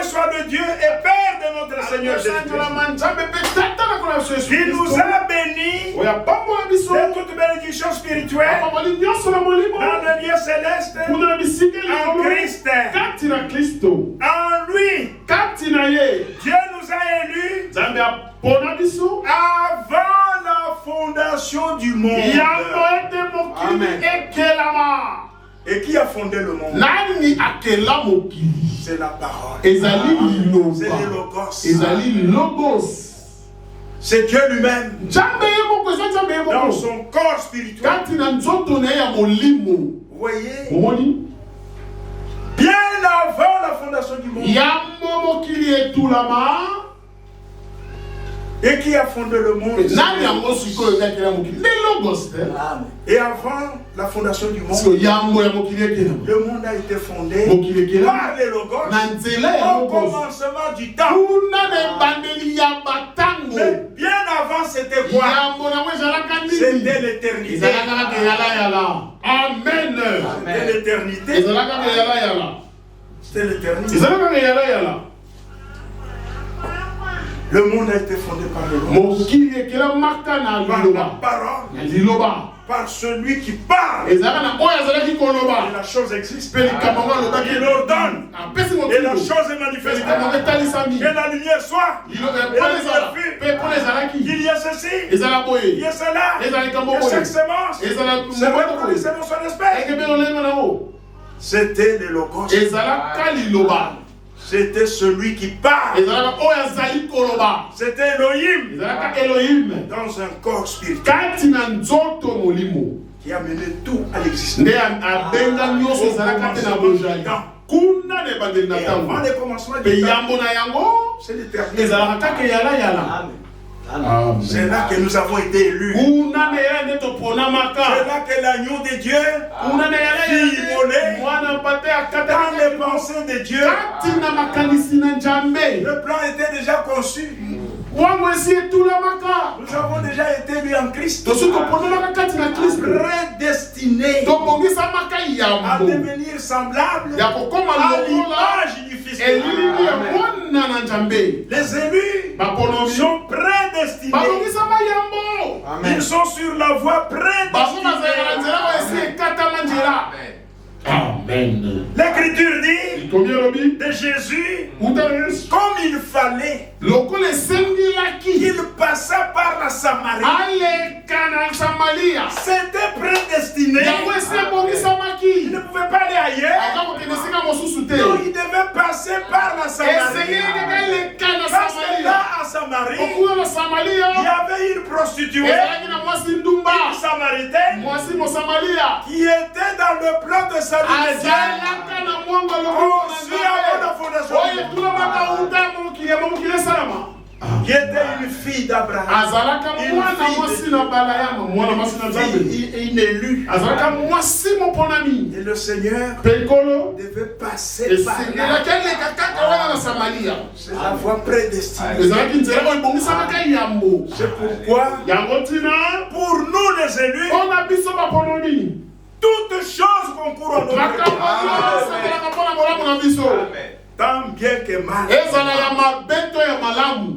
soit le Dieu et Père de notre Seigneur Jésus-Christ, qui nous a bénis de toute bénédiction spirituelle dans le lieu céleste en Christ. En lui, Dieu nous a élus avant la fondation du monde. Amen. Et qui a fondé le monde? C'est la parole. C'est le Logos. C'est Dieu lui-même dans son corps spirituel. Vous voyez? Bien avant la fondation du monde. Et qui a fondé le monde? Et avant la fondation du monde, le monde a été fondé par les Logos au commencement du temps. Mais bien avant, c'était quoi? C'était l'éternité. Amen. C'était l'éternité. C'était l'éternité. Le monde a été fondé par le Logos. Par la parole. Par celui qui parle. Et la chose existe. Il ordonne. Et la chose est manifestée. Que la lumière soit. Et la lumière fut. Qu'il y a ceci. Il y a cela. Il y a chaque semence. C'est vrai que c'est son espèce. C'était le Logos. C'était celui qui parle. C'était Elohim. Dans un corps spirituel. Qui a mené tout à l'existence. Et avant le commencement du temps, c'est l'éternité. C'est là que nous avons été élus. C'est là que l'agneau de Dieu fut immolé dans les pensées de Dieu. Le plan était déjà conçu. Nous avons déjà été mis en Christ, prédestinés à devenir semblables à l'image du Fils de Dieu. Les élus sont prédestinés. Ils sont sur la voie prédestinée. Amen. L'écriture dit de Jésus, comme il fallait qu'il passa par la Samarie. C'était prédestiné. Il ne pouvait pas aller ailleurs. Donc il devait passer par la Samarie. Parce que là, à Samarie, il y avait une prostituée, une Samaritaine, qui était dans le plan de salut de Dieu. Conçu avant la fondation du monde. Qui était une fille d'Abraham, une élue. Et le Seigneur devait passer par là. C'est la voie prédestinée. C'est pourquoi, pour nous les élus, toutes choses concourent à notre bien. Tant bien que mal.